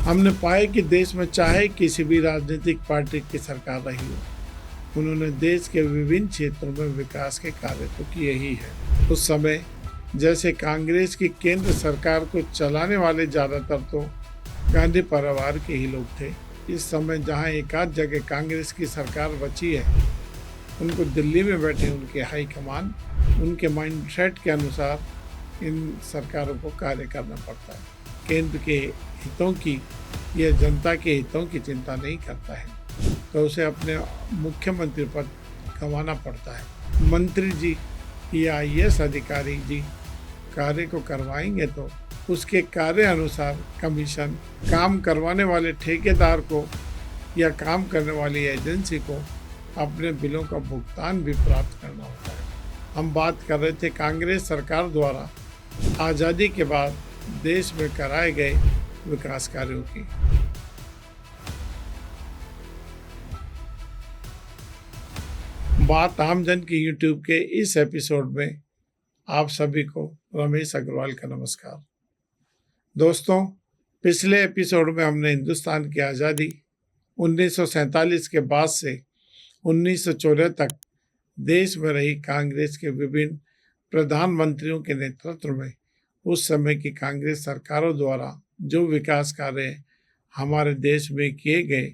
हमने पाया कि देश में चाहे किसी भी राजनीतिक पार्टी की सरकार रही हो, उन्होंने देश के विभिन्न क्षेत्रों में विकास के कार्य तो किए ही हैं। उस समय जैसे कांग्रेस की केंद्र सरकार को चलाने वाले ज़्यादातर तो गांधी परिवार के ही लोग थे। इस समय जहां एक आध जगह कांग्रेस की सरकार बची है, उनको दिल्ली में बैठे उनके हाईकमान उनके माइंडसेट के अनुसार इन सरकारों को कार्य करना पड़ता है। केंद्र के हितों की या जनता के हितों की चिंता नहीं करता है तो उसे अपने मुख्यमंत्री पद गंवाना पड़ता है। मंत्री जी या आईएएस अधिकारी जी कार्य को करवाएंगे तो उसके कार्य अनुसार कमीशन, काम करवाने वाले ठेकेदार को या काम करने वाली एजेंसी को अपने बिलों का भुगतान भी प्राप्त करना होता है। हम बात कर रहे थे कांग्रेस सरकार द्वारा आज़ादी के बाद देश में कराए गए विकास कार्यों की। बात आमजन की यूट्यूब के इस एपिसोड में आप सभी को रमेश अग्रवाल का नमस्कार। दोस्तों, पिछले एपिसोड में हमने हिंदुस्तान की आज़ादी 1947 के बाद से 1974 तक देश में रही कांग्रेस के विभिन्न प्रधानमंत्रियों के नेतृत्व में उस समय की कांग्रेस सरकारों द्वारा जो विकास कार्य हमारे देश में किए गए,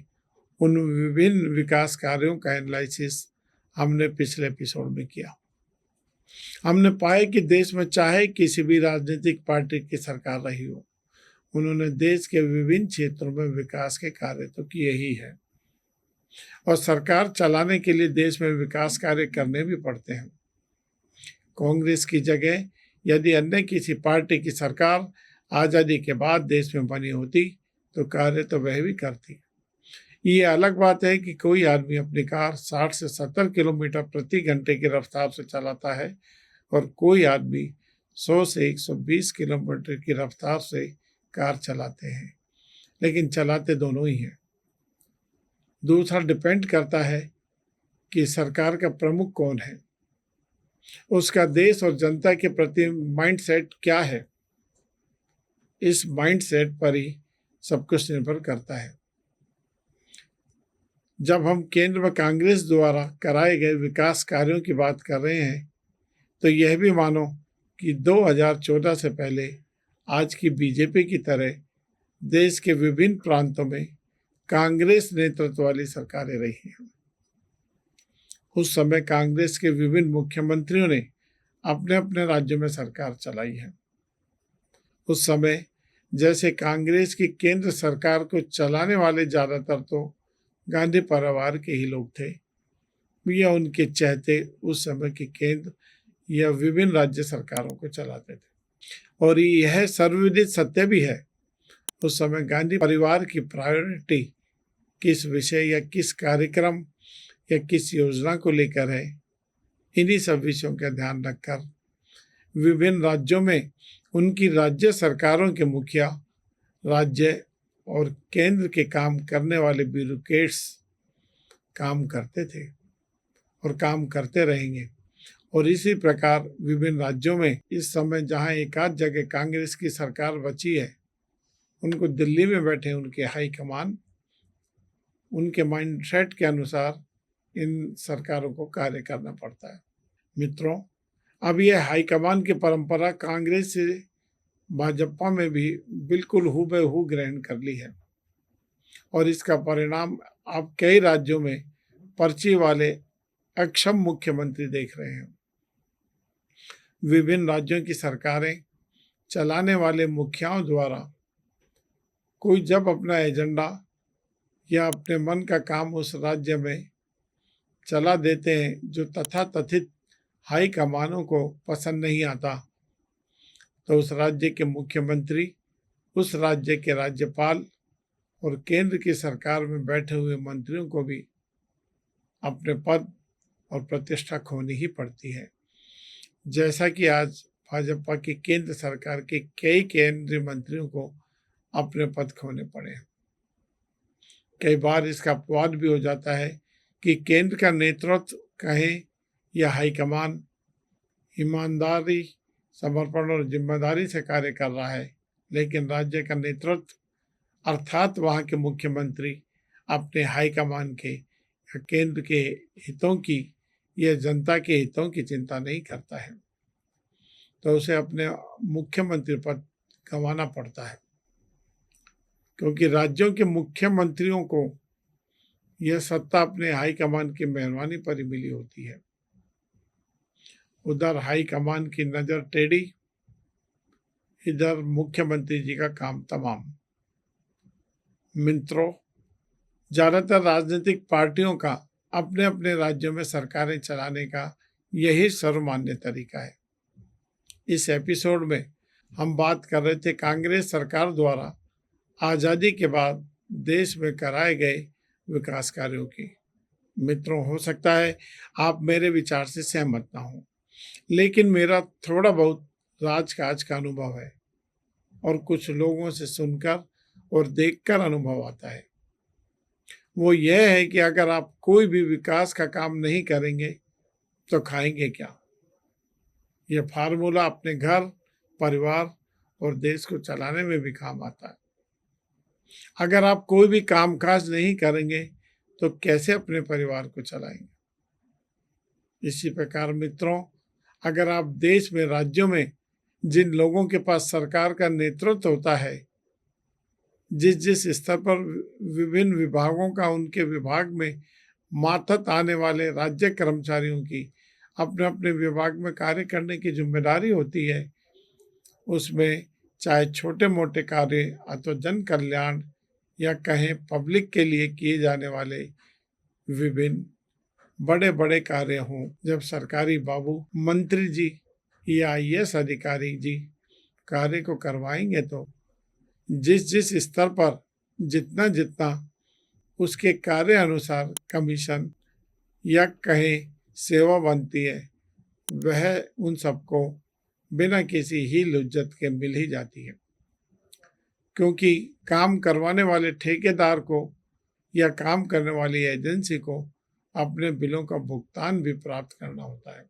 उन विभिन्न विकास कार्यों का एनालिसिस हमने पिछले एपिसोड में किया। हमने पाया कि देश में चाहे किसी भी राजनीतिक पार्टी की सरकार रही हो, उन्होंने देश के विभिन्न क्षेत्रों में विकास के कार्य तो किए ही हैं और सरकार चलाने के लिए देश में विकास कार्य करने भी पड़ते हैं। कांग्रेस की जगह यदि अन्य किसी पार्टी की सरकार आज़ादी के बाद देश में बनी होती तो कार्य तो वह भी करती। ये अलग बात है कि कोई आदमी अपनी कार 60 से 70 किलोमीटर प्रति घंटे की रफ्तार से चलाता है और कोई आदमी 100 से 120 किलोमीटर की रफ्तार से कार चलाते हैं, लेकिन चलाते दोनों ही हैं। दूसरा डिपेंड करता है कि सरकार का प्रमुख कौन है, उसका देश और जनता के प्रति माइंडसेट क्या है। इस माइंडसेट पर ही सब कुछ निर्भर करता है। जब हम केंद्र में कांग्रेस द्वारा कराए गए विकास कार्यों की बात कर रहे हैं तो यह भी मानो कि 2014 से पहले आज की बीजेपी की तरह देश के विभिन्न प्रांतों में कांग्रेस नेतृत्व वाली सरकारें रही हैं। उस समय कांग्रेस के विभिन्न मुख्यमंत्रियों ने अपने अपने राज्यों में सरकार चलाई है। उस समय जैसे कांग्रेस की केंद्र सरकार को चलाने वाले ज़्यादातर तो गांधी परिवार के ही लोग थे या उनके चहेते उस समय की केंद्र या विभिन्न राज्य सरकारों को चलाते थे। और यह सर्वविदित सत्य भी है, उस समय गांधी परिवार की प्रायोरिटी किस विषय या किस कार्यक्रम या किस योजना को लेकर है, इन्हीं सब विषयों का ध्यान रखकर विभिन्न राज्यों में उनकी राज्य सरकारों के मुखिया राज्य और केंद्र के काम करने वाले ब्यूरोक्रेट्स काम करते थे और काम करते रहेंगे। और इसी प्रकार विभिन्न राज्यों में इस समय जहां एक आध जगह कांग्रेस की सरकार बची है, उनको दिल्ली में बैठे उनके हाईकमान उनके माइंडसेट के अनुसार इन सरकारों को कार्य करना पड़ता है। मित्रों, अब यह हाईकमान की परंपरा कांग्रेस से भाजपा में भी बिल्कुल हूबहू ग्रहण कर ली है और इसका परिणाम आप कई राज्यों में पर्ची वाले अक्षम मुख्यमंत्री देख रहे हैं। विभिन्न राज्यों की सरकारें चलाने वाले मुखियाओं द्वारा कोई जब अपना एजेंडा या अपने मन का काम उस राज्य में चला देते हैं जो तथाकथित हाई कमानों को पसंद नहीं आता, तो उस राज्य के मुख्यमंत्री, उस राज्य के राज्यपाल और केंद्र की सरकार में बैठे हुए मंत्रियों को भी अपने पद और प्रतिष्ठा खोनी ही पड़ती है। जैसा कि आज भाजपा की केंद्र सरकार के कई केंद्रीय मंत्रियों को अपने पद खोने पड़े हैं। कई बार इसका अपवाद भी हो जाता है कि केंद्र का नेतृत्व कहें या हाईकमान ईमानदारी, समर्पण और जिम्मेदारी से कार्य कर रहा है, लेकिन राज्य का नेतृत्व अर्थात वहाँ के मुख्यमंत्री अपने हाईकमान के या केंद्र के हितों की या जनता के हितों की चिंता नहीं करता है, तो उसे अपने मुख्यमंत्री पद गंवाना पड़ता है, क्योंकि राज्यों के मुख्यमंत्रियों को यह सत्ता अपने हाईकमान की मेहरबानी पर ही मिली होती है। उधर हाईकमान की नज़र टेढ़ी, इधर मुख्यमंत्री जी का काम तमाम। मित्रों, ज्यादातर राजनीतिक पार्टियों का अपने अपने राज्यों में सरकारें चलाने का यही सर्वमान्य तरीका है। इस एपिसोड में हम बात कर रहे थे कांग्रेस सरकार द्वारा आज़ादी के बाद देश में कराए गए विकास कार्यों की। मित्रों, हो सकता है आप मेरे विचार से सहमत ना हो, लेकिन मेरा थोड़ा बहुत राजकाज का अनुभव है और कुछ लोगों से सुनकर और देखकर अनुभव आता है। वो यह है कि अगर आप कोई भी विकास का काम नहीं करेंगे तो खाएंगे क्या। यह फार्मूला अपने घर, परिवार और देश को चलाने में भी काम आता है। अगर आप कोई भी कामकाज नहीं करेंगे तो कैसे अपने परिवार को चलाएंगे। इसी प्रकार मित्रों, अगर आप देश में, राज्यों में जिन लोगों के पास सरकार का नेतृत्व होता है, जिस जिस स्तर पर विभिन्न विभागों का उनके विभाग में मातहत आने वाले राज्य कर्मचारियों की अपने अपने विभाग में कार्य करने की जिम्मेदारी होती है, उसमें चाहे छोटे मोटे कार्य अथवा जन कल्याण या कहें पब्लिक के लिए किए जाने वाले विभिन्न बड़े बड़े कार्य हों, जब सरकारी बाबू, मंत्री जी या आईएएस अधिकारी जी कार्य को करवाएंगे तो जिस जिस स्तर पर जितना जितना उसके कार्य अनुसार कमीशन या कहें सेवा बनती है, वह उन सबको बिना किसी हील हुज्जत के मिल ही जाती है। क्योंकि काम करवाने वाले ठेकेदार को या काम करने वाली एजेंसी को अपने बिलों का भुगतान भी प्राप्त करना होता है।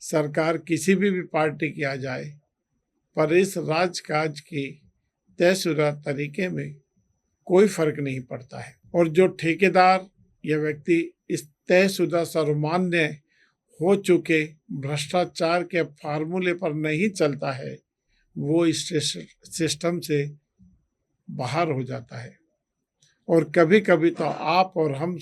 सरकार किसी भी पार्टी की आ जाए, पर इस राजकाज की तयशुदा तरीके में कोई फर्क नहीं पड़ता है। और जो ठेकेदार या व्यक्ति इस तयशुदा सर्वमान्य हो चुके भ्रष्टाचार के फार्मूले पर नहीं चलता है, वो इस सिस्टम से बाहर हो जाता है। और कभी कभी तो आप और हम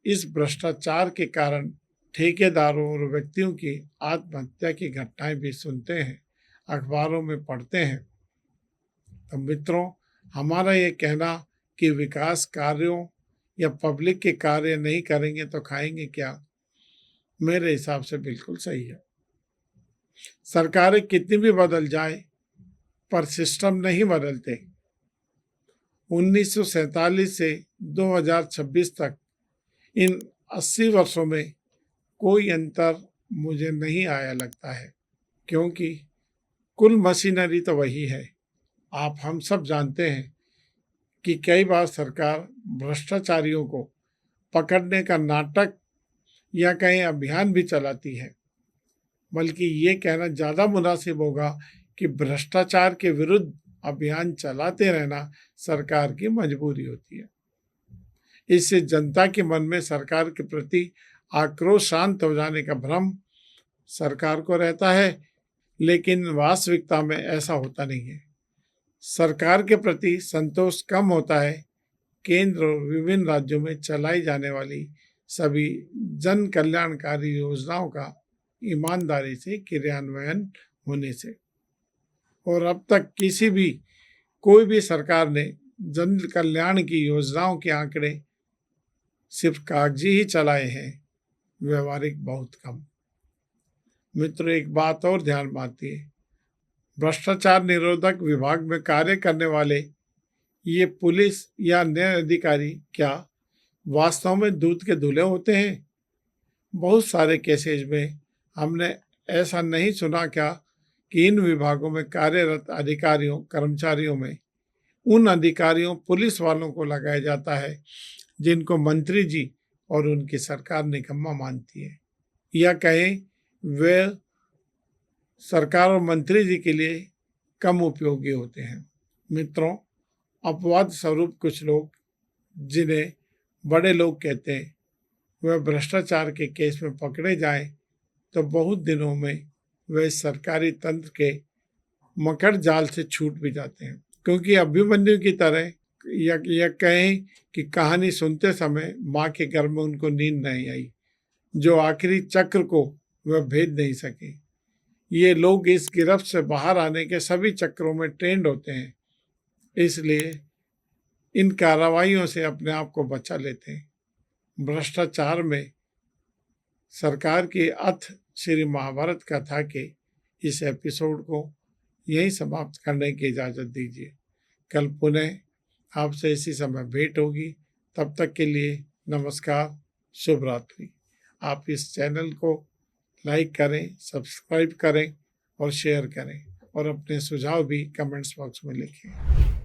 इस भ्रष्टाचार के कारण ठेकेदारों और व्यक्तियों की आत्महत्या की घटनाएं भी सुनते हैं, अखबारों में पढ़ते हैं। तो मित्रों, हमारा ये कहना कि विकास कार्यों या पब्लिक के कार्य नहीं करेंगे तो खाएंगे क्या, मेरे हिसाब से बिल्कुल सही है। सरकारें कितनी भी बदल जाए, पर सिस्टम नहीं बदलते। 1947 से 2026 तक इन 80 वर्षों में कोई अंतर मुझे नहीं आया लगता है, क्योंकि कुल मशीनरी तो वही है। आप हम सब जानते हैं कि कई बार सरकार भ्रष्टाचारियों को पकड़ने का नाटक या कहीं अभियान भी चलाती है, बल्कि ये कहना ज़्यादा मुनासिब होगा कि भ्रष्टाचार के विरुद्ध अभियान चलाते रहना सरकार की मजबूरी होती है। इससे जनता के मन में सरकार के प्रति आक्रोश शांत हो जाने का भ्रम सरकार को रहता है, लेकिन वास्तविकता में ऐसा होता नहीं है। सरकार के प्रति संतोष कम होता है केंद्र और विभिन्न राज्यों में चलाई जाने वाली सभी जन कल्याणकारी योजनाओं का ईमानदारी से क्रियान्वयन होने से। और अब तक कोई भी सरकार ने जन कल्याण की योजनाओं के आंकड़े सिर्फ कागजी ही चलाए हैं, व्यवहारिक बहुत कम। मित्रों, एक बात और ध्यान में आती है, भ्रष्टाचार निरोधक विभाग में कार्य करने वाले ये पुलिस या न्याय अधिकारी क्या वास्तव में दूध के धुले होते हैं? बहुत सारे केसेज में हमने ऐसा नहीं सुना क्या कि इन विभागों में कार्यरत अधिकारियों, कर्मचारियों में उन अधिकारियों, पुलिस वालों को लगाया जाता है जिनको मंत्री जी और उनकी सरकार निकम्मा मानती है, या कहें वे सरकार और मंत्री जी के लिए कम उपयोगी होते हैं। मित्रों, अपवाद स्वरूप कुछ लोग, जिन्हें बड़े लोग कहते हैं, वह भ्रष्टाचार के केस में पकड़े जाएं तो बहुत दिनों में वे सरकारी तंत्र के मकड़ जाल से छूट भी जाते हैं। क्योंकि अभिमन्यु की तरह या कहें कि कहानी सुनते समय माँ के घर में उनको नींद नहीं आई, जो आखिरी चक्र को वह भेद नहीं सके। ये लोग इस गिरफ्त से बाहर आने के सभी चक्रों में ट्रेंड होते हैं, इसलिए इन कार्रवाइयों से अपने आप को बचा लेते हैं। भ्रष्टाचार में सरकार की अथ श्री महाभारत कथा के इस एपिसोड को यहीं समाप्त करने की इजाज़त दीजिए। कल पुनः आपसे इसी समय भेंट होगी। तब तक के लिए नमस्कार, शुभ रात्रि। आप इस चैनल को लाइक करें, सब्सक्राइब करें और शेयर करें, और अपने सुझाव भी कमेंट्स बॉक्स में लिखें।